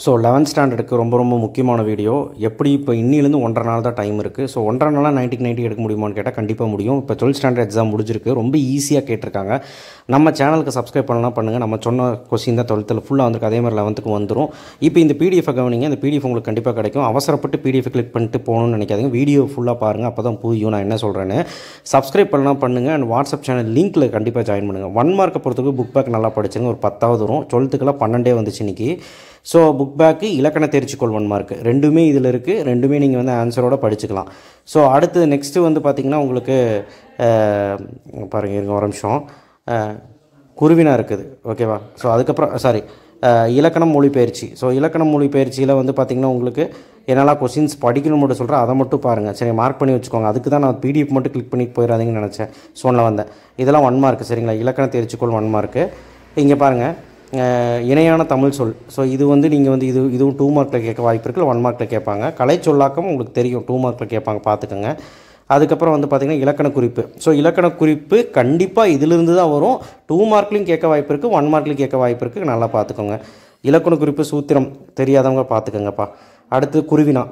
So 11th ஸ்டாண்டர்டுக்கு ரொம்ப ரொம்ப முக்கியமான வீடியோ. எப்படி இப்போ இன்னிலேருந்து 1.5 நாள் தான் டைம் இருக்குது. ஸோ 1.5 நாளாக 90க்கு 90 எடுக்க முடியுமான்னு கேட்டால் கண்டிப்பாக முடியும். இப்போ 12th ஸ்டாண்டர்ட் எக்ஸாம் முடிஞ்சிருக்கு. ரொம்ப ஈஸியாக கேட்டிருக்காங்க. நம்ம சேனலுக்கு சப்ஸ்கிரைப் பண்ணலாம் பண்ணுங்கள். நம்ம சொன்ன கொஸ்டின் தான் 12th ஃபுல்லாக வந்திருக்கு. அதே மாதிரி 11th வந்துடும். இப்போ இந்த பிடிஎஃபை கவனிங்க. இந்த பிடிஎஃப் உங்களுக்கு கண்டிப்பாக கிடைக்கும். அவசரப்பட்டு பிடிஎஃப் கிளிக் பண்ணிட்டு போகணும்னு நினைக்காதீங்க. வீடியோ ஃபுல்லாக பாருங்கள். அப்போ தான் புரியும் நான் என்ன சொல்கிறேன்னு. சப்ஸ்கிரைப் பண்ணலாம் பண்ணுங்கள். அண்ட் வாட்ஸ்அப் சேனல் லிங்க்கில் கண்டிப்பாக ஜாயின் பண்ணுங்கள். 1 மார்க்கை பொறுத்தவரைக்கும் புக் பேக் நல்லா படிச்சுங்க. ஒரு 10வது வரும். 12த்துக்கெல்லாம் 12 வந்துச்சு இன்றைக்கி. ஸோ புக் பேக்கு இலக்கண தேர்ச்சிக்கோள் 1 மார்க்கு ரெண்டுமே இதில் இருக்குது. ரெண்டுமே நீங்கள் வந்து ஆன்சரோடு படிச்சுக்கலாம். ஸோ அடுத்து நெக்ஸ்ட்டு வந்து பார்த்திங்கன்னா உங்களுக்கு பாருங்கள் இருங்க ஒரு நிமிஷம். குருவினா இருக்குது ஓகேவா. ஸோ அதுக்கப்புறம் இலக்கணம் மொழிபெயர்ச்சி. ஸோ இலக்கணம் மொழிபெயர்ச்சியில் வந்து பார்த்திங்கன்னா உங்களுக்கு என்னெல்லாம் கொஸ்டின்ஸ் படிக்கணும் மட்டும் சொல்கிறேன். அதை மட்டும் பாருங்கள். சரி, மார்க் பண்ணி வச்சுக்கோங்க. அதுக்கு தான் நான் பிடிஎஃப் மட்டும் கிளிக் பண்ணி போயிடாதீங்கன்னு நினச்சேன். சொல்ல வந்தேன். இதெல்லாம் 1 மார்க்கு சரிங்களா. இலக்கண தேர்ச்சிக்கோள் 1 மார்க்கு. இங்கே பாருங்கள் இணையான தமிழ் சொல். ஸோ இது வந்து நீங்கள் வந்து இதுவும் 2 மார்க்கில் கேட்க வாய்ப்பு இருக்குது. 1 மார்க்கில் கேட்பாங்க. கலை சொல்லாக்கம் உங்களுக்கு தெரியும் 2 மார்க்கில் கேட்பாங்க, பார்த்துக்கோங்க. அதுக்கப்புறம் வந்து பார்த்திங்கன்னா இலக்கண குறிப்பு. ஸோ இலக்கண குறிப்பு கண்டிப்பாக இதிலிருந்து தான் வரும். 2 மார்க்லையும் கேட்க வாய்ப்பு இருக்குது, 1 மார்க்லையும் கேட்க வாய்ப்பு இருக்குது. நல்லா பார்த்துக்கோங்க. இலக்கண குறிப்பு சூத்திரம் தெரியாதவங்க பார்த்துக்கோங்கப்பா. அடுத்து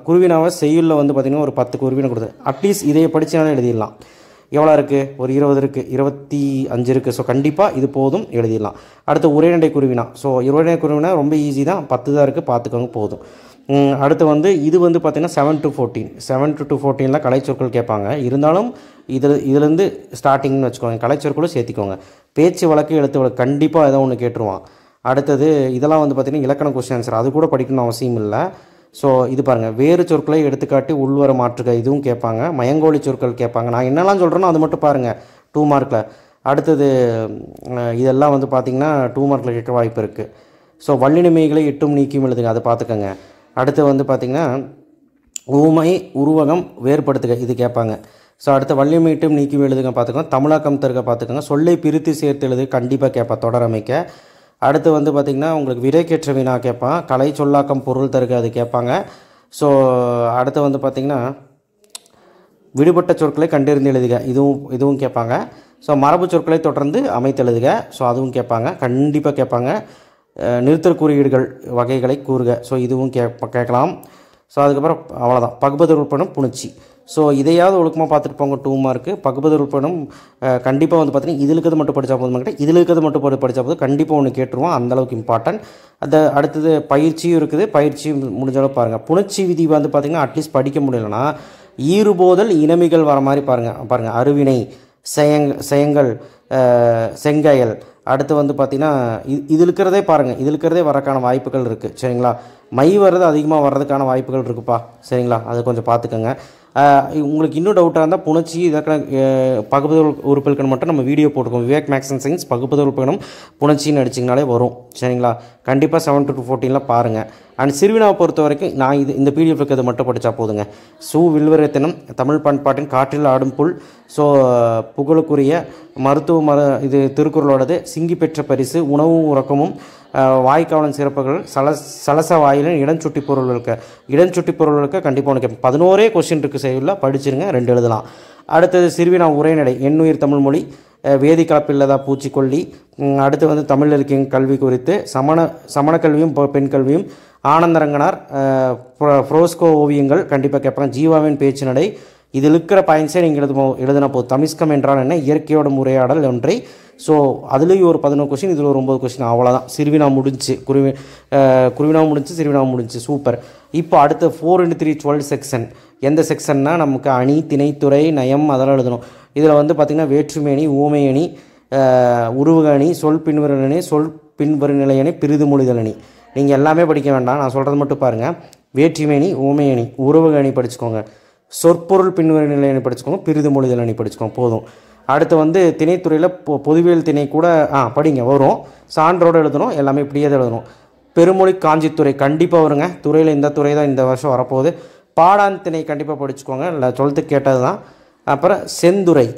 குருவினாவை செய்யுளில் வந்து பார்த்திங்கன்னா ஒரு 10 குருவினை கொடுத்து அட்லீஸ்ட் இதை படித்தாலும் எழுதிடலாம். எவ்வளோ இருக்குது? ஒரு 20 இருக்குது, 25 இருக்குது. ஸோ கண்டிப்பாக இது போதும், எழுதிடலாம். அடுத்து உரைநடை குருவினா. ஸோ உரைநடை குருவினா ரொம்ப ஈஸி தான், 10 தான் இருக்குது, பார்த்துக்கோங்க போதும். அடுத்து வந்து இது வந்து பார்த்திங்கன்னா 7 to 14 கலைச்சொற்கள் கேட்பாங்க. இருந்தாலும் இதுலேருந்து ஸ்டார்டிங்னு வச்சுக்கோங்க. கலைச்சொற்களும் சேர்த்திக்கோங்க. பேச்சு வழக்கு எழுத்து வழக்கு கண்டிப்பாக ஏதோ ஒன்று கேட்டுருவான். அடுத்தது இதெல்லாம் வந்து பார்த்திங்கன்னா இலக்கண கொஸ்டின் ஆன்சர். அது கூட படிக்கணும்னு அவசியம் இல்லை. ஸோ இது பாருங்கள், வேறு சொற்களை எடுத்துக்காட்டி உள்வர மாற்றுக, இதுவும் கேட்பாங்க. மயங்கோலி சொற்கள் கேட்பாங்க. நான் என்னெல்லாம் சொல்கிறேனோ அது மட்டும் பாருங்கள் 2 மார்க்கில். அடுத்தது இதெல்லாம் வந்து பார்த்திங்கன்னா 2 மார்க்கில் கேட்க வாய்ப்பு இருக்குது. ஸோ வல்லினமைகளை இட்டும் நீக்கியும் எழுதுங்க, அதை பார்த்துக்கோங்க. அடுத்து வந்து பார்த்திங்கன்னா ஊமை உருவகம் வேறுபடுத்துக, இது கேட்பாங்க. ஸோ அடுத்து வல்லினமை இட்டும் நீக்கியும் எழுதுங்க பார்த்துக்கோங்க. தமிழாக்கம் தருக பார்த்துக்கோங்க. சொல்லை பிரித்து சேர்த்து எழுது கண்டிப்பாக கேட்பான், தொடரமைக்க. அடுத்து வந்து பார்த்திங்கன்னா உங்களுக்கு விடைக்கேற்ற வினா கேட்பான். கலை சொல்லாக்கம் பொருள் தருக, அது கேட்பாங்க. ஸோ அடுத்து வந்து பார்த்திங்கன்னா விடுபட்ட சொற்களை கண்டறிந்து எழுதுக, இதுவும் கேட்பாங்க. ஸோ மரபு சொற்களை தொடர்ந்து அமைத்து எழுதுக, ஸோ அதுவும் கேட்பாங்க, கண்டிப்பாக கேட்பாங்க. நிறுத்தல் குறியீடுகள் வகைகளை கூறுக, ஸோ இதுவும் கேட்கலாம். ஸோ அதுக்கப்புறம் அவ்வளோதான். பகுபதர் உட்படும் புணர்ச்சி. ஸோ இதையாவது ஒழுக்கமாக பார்த்துட்டு போங்க 2 மார்க்கு. பகுபதர் உட்படும் கண்டிப்பாக வந்து பார்த்தீங்கன்னா இதில் இருக்கிறது மட்டும் படித்தா போதும் கிட்ட, இதில் இருக்கிறது மட்டும் படித்தா போதும், கண்டிப்பாக ஒன்று கேட்டுருவோம். அந்தளவுக்கு இம்பார்ட்டன்ட். அடுத்தது பயிற்சியும் இருக்குது. பயிற்சி முடிஞ்சளவு பாருங்கள். புணர்ச்சி விதி வந்து பார்த்திங்கன்னா அட்லீஸ்ட் படிக்க முடியலன்னா ஈறுபோதல் இனமிகள் வர மாதிரி பாருங்கள். அருவினை, செயங்கள், செங்கயல். அடுத்து வந்து பார்த்திங்கன்னா இதில் இருக்கிறதே பாருங்கள். இதில் இருக்கிறதே வரக்கான வாய்ப்புகள் இருக்குது சரிங்களா. மை வர்றது அதிகமாக வர்றதுக்கான வாய்ப்புகள் இருக்குப்பா சரிங்களா. அது கொஞ்சம் பார்த்துக்கோங்க. உங்களுக்கு இன்னும் டவுட்டாக இருந்தால் புணர்ச்சி இதற்கான பகுபதர் உறுப்புகளுக்கு மட்டும் நம்ம வீடியோ போட்டுக்கோம். விவேக் மேக்ஸ் அண்ட் சயின்ஸ் பகுபதர் உறுப்புகளும் புணர்ச்சின்னு அடிச்சிங்கனாலே வரும் சரிங்களா. கண்டிப்பாக 7 to 14 பாருங்கள். அண்ட் சிறுவினாவை பொறுத்த வரைக்கும் நான் இந்த பிடிஎஃப் இருக்கிறது மட்டும் படித்தா போதுங்க. வில்வரத்தினம், தமிழ் பண்பாட்டின் காற்றில் ஆடும் புல், ஸோ புகழுக்குரிய மருத்துவ இது திருக்குறளோடது, சிங்கி பெற்ற பரிசு, உணவும் உறக்கமும், வாய்க்காவலன் சிறப்புகள், சலச வாயிலின் இடஞ்சுட்டி பொருள்களுக்கு கண்டிப்பாக உனக்கு 11 கொஸ்டின் இருக்குது. செய்யுள்ள படிச்சிருங்க, 2 எழுதலாம். அடுத்தது சிறுவினா உரைநடை, எண்ணுயிர் தமிழ் மொழி, வேதி கலப்பில்லதா பூச்சிக்கொல்லி. அடுத்து வந்து தமிழ் இலக்கிய கல்வி குறித்து, சமண கல்வியும் பெண் கல்வியும், ஆனந்தரங்கனார், ஃப்ரோஸ்கோ ஓவியங்கள் கண்டிப்பாக கேட்பாங்க. ஜீவாவின் பேச்சு நடை. இதில் இருக்கிற பாயிண்ட்ஸே நீங்கள் எழுதினா போதும். தமிஸ்கம் என்றால் என்ன? இயற்கையோட உரையாடல் ஒன்றை. ஸோ அதுலேயும் ஒரு 11 கொஸ்டின், இதில் ஒரு 9 கொஸ்டின். அவ்வளோதான். சிறுவினா முடிஞ்சு, குருவினா முடிஞ்சு, சிறுவினா முடிஞ்சு. சூப்பர். இப்போ அடுத்த 4x3 செக்ஷன். எந்த செக்ஷன்னா நமக்கு அணி, திணைத்துறை, நயம் அதெல்லாம் எழுதணும். இதில் வந்து பார்த்திங்கன்னா வேற்றுமையணி, ஊமையணி, உருவக அணி, சொல் பின்வருணி, சொல் பின்வருநிலையணி, பிரிது மொழிதல் அணி. நீங்கள் எல்லாமே படிக்க வேண்டாம், நான் சொல்கிறது மட்டும் பாருங்கள். வேற்றுமையணி, ஊமையணி, உருவக அணி படிச்சுக்கோங்க. சொற்பொருள் பின்வருநிலை அணி படிச்சுக்கோங்க. பிரிது மொழிதல் அணி படிச்சுக்கோங்க போதும். அடுத்து வந்து திணைத்துறையில் பொதுவியல் திணை கூட படிங்க, வரும். சான்றோடு எழுதணும், எல்லாமே இப்படியே தான் எழுதணும். பெருமொழி காஞ்சித்துறை கண்டிப்பாக வருங்க. துறையில் இந்த துறை தான் இந்த வருஷம் வரப்போகுது. பாடான் திணை கண்டிப்பாக படிச்சுக்கோங்க, இல்லை 12th கேட்டது தான். அப்புறம் செந்துறை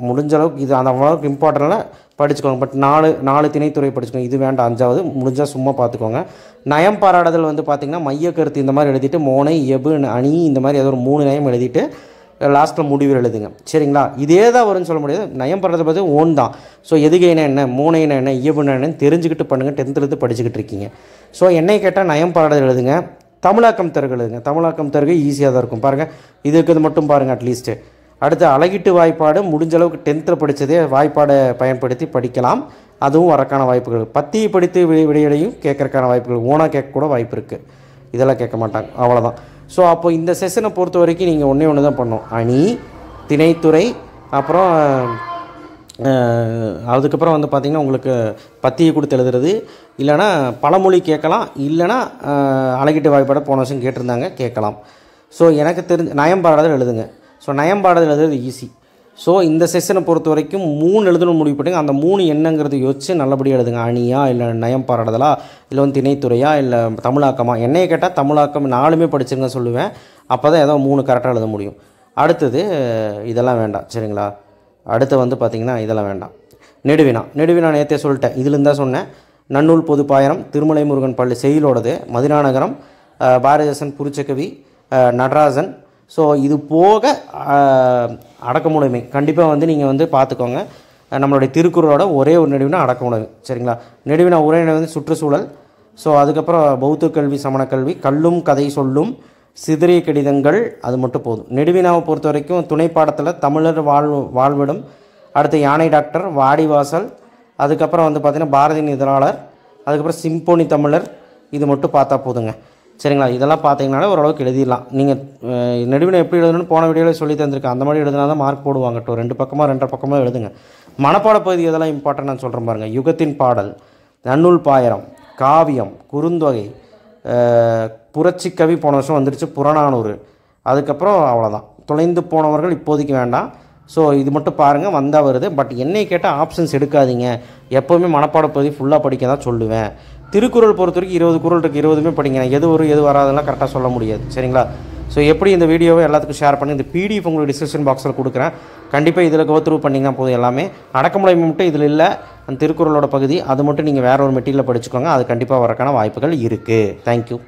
முடிஞ்ச அளவுக்கு இது அந்த அளவுக்கு இம்பார்ட்டன்ட்லாம் படிச்சுக்கோங்க. பட் 4 திணைத்துறை படிச்சுக்கோங்க. இது வேண்டாம், 5வது முடிஞ்சால் சும்மா பார்த்துக்கோங்க. நயம் பாராடுதல் வந்து பார்த்திங்கன்னா மைய கருத்து இந்த மாதிரி எழுதிட்டு, மோனை, எபு, அணி இந்த மாதிரி ஏதோ ஒரு 3 நயம் எழுதிட்டு லாஸ்ட்டில் முடிவு எழுதுங்க. சரிங்களா? இதே தான் வரும்னு சொல்ல முடியாது. நயம் படுறதை பற்றி ஓன் தான். ஸோ எதுகைனா என்ன, மூனைனா என்ன, இயல்புனா என்னன்னு தெரிஞ்சுக்கிட்டு பண்ணுங்கள். 10th படிச்சுக்கிட்டு இருக்கீங்க. ஸோ என்னை கேட்டால் நயம் பாடல் எழுதுங்க. தமிழாக்கம் தருக எழுதுங்க. தமிழாக்கம் தருக ஈஸியாக தான் இருக்கும். பாருங்கள், இது மட்டும் பாருங்கள் அட்லீஸ்ட்டு. அடுத்து அழகிட்டு வாய்ப்பாடு முடிஞ்ச அளவுக்கு 10th படித்ததே வாய்ப்பாடை பயன்படுத்தி படிக்கலாம். அதுவும் வரக்கான வாய்ப்புகள். பத்தியை படித்து விடையடையும் கேட்கறக்கான வாய்ப்புகள். ஓனாக கேட்கக்கூட வாய்ப்பு இருக்குது. இதெல்லாம் கேட்க மாட்டாங்க. அவ்வளோதான். ஸோ அப்போ இந்த செஷனை பொறுத்த வரைக்கும் நீங்கள் ஒன்று தான் பண்ணணும். அணி, திணைத்துறை, அப்புறம் அதுக்கப்புறம் வந்து பார்த்திங்கன்னா உங்களுக்கு பத்தியை கொடுத்து எழுதுறது, இல்லைனா பழமொழி கேட்கலாம், இல்லைனா அழகிட்டு வாய்ப்பாட போன வருஷம் கேட்டிருந்தாங்க, கேட்கலாம். ஸோ எனக்கு தெரிஞ்ச நயம்பாடுதல் எழுதுங்க. ஸோ நயம்பாடுதல் எழுதுறது ஈஸி. ஸோ இந்த செஷனை பொறுத்த வரைக்கும் 3 எழுதணும் முடிவு பண்ணிங்க. அந்த 3 என்னங்கிறது யோசிச்சு நல்லபடியாக எழுதுங்க. அணியா, இல்லை நயம் பாராடுதலா, இல்லை வந்து திணைத்துறையா, இல்லை தமிழாக்கமா. என்னையை கேட்டால் தமிழாக்கம் 4மே படிச்சுருங்க சொல்லுவேன். அப்போ தான் ஏதோ 3 கரெக்டாக எழுத முடியும். அடுத்தது இதெல்லாம் வேண்டாம். சரிங்களா? அடுத்து வந்து பார்த்திங்கன்னா இதெல்லாம் வேண்டாம். நெடுவினா நேற்றே சொல்லிட்டேன். இதுலேருந்து தான் சொன்னேன். நன்னூல் பொதுப்பாயிரம், திருமலை முருகன் பள்ளி செயலோடது, மதினாநகரம், பாரதிதாசன் புரிச்சக்கவி, நடராஜன். ஸோ இது போக அடக்கமுடைமை கண்டிப்பாக வந்து நீங்கள் வந்து பார்த்துக்கோங்க. நம்மளுடைய திருக்குறளோட ஒரே ஒரு நெடுவினா அடக்கமுடைமை. சரிங்களா? நெடுவினா ஒரே வந்து சுற்றுச்சூழல். ஸோ அதுக்கப்புறம் பௌத்த கல்வி, சமணக்கல்வி, கல்லும் கதை சொல்லும், சிதறிய கடிதங்கள், அது மட்டும் போதும். நெடுவினாவை பொறுத்த வரைக்கும் துணை பாடத்தில் தமிழர் வாழ்விடம், அடுத்து யானை டாக்டர், வாடிவாசல், அதுக்கப்புறம் வந்து பார்த்திங்கன்னா பாரதியின் இதழாளர், அதுக்கப்புறம் சிம்போனி தமிழர், இது மட்டும் பார்த்தா போதுங்க. சரிங்களா? இதெல்லாம் பார்த்தீங்கனாலே ஓரளவுக்கு எழுதிடலாம். நீங்கள் நெடுவினை எப்படி எழுதணும்னு போன வீடியோவில் சொல்லி தந்திருக்கேன். அந்த மாதிரி எழுதினா தான் மார்க் போடுவாங்க. 2 பக்கமாக 2.5 பக்கமாக எழுதுங்க. மனப்பாட பகுதி எதெல்லாம் இம்பார்ட்டன்ட் நான் சொல்கிறேன் பாருங்கள். யுகத்தின் பாடல், நன்னூல் பாயிரம், காவியம், குறுந்தொகை, புரட்சிக்கவி போன வருஷம் வந்துருச்சு, புறநானூறு. அதுக்கப்புறம் அவ்வளோதான். தொலைந்து போனவர்கள் இப்போதைக்கு வேண்டாம். ஸோ இது மட்டும் பாருங்கள், வந்தால் வருது. பட் என்னை கேட்டால் ஆப்ஷன்ஸ் எடுக்காதீங்க. எப்போவுமே மனப்பாட பகுதி ஃபுல்லாக படிக்க தான் சொல்லுவேன். திருக்குறள் பொறுத்த வரைக்கும் 20 குறள் இருக்குது. 20மே படிங்க. எது வரும் எது வராதெல்லாம் கரெக்டாக சொல்ல முடியாது. சரிங்களா? ஸோ எப்படி இந்த வீடியோவை எல்லாத்துக்கும் ஷேர் பண்ணி இந்த PDF உங்களுக்கு டிஸ்கிரிப்ஷன் பாக்ஸில் கொடுக்குறேன். கண்டிப்பாக இதில் கோ த்ரூ பண்ணிங்கன்னா போதும். எல்லாமே அடக்கமுடைமை மட்டும் இதில் இல்லை. அந்த திருக்குறளோட பகுதி அது மட்டும் நீங்கள் வேறு ஒரு மெட்டீரியலில் படிச்சுக்கோங்க. அது கண்டிப்பாக வரக்கான வாய்ப்புகள் இருக்குது. தேங்க்யூ.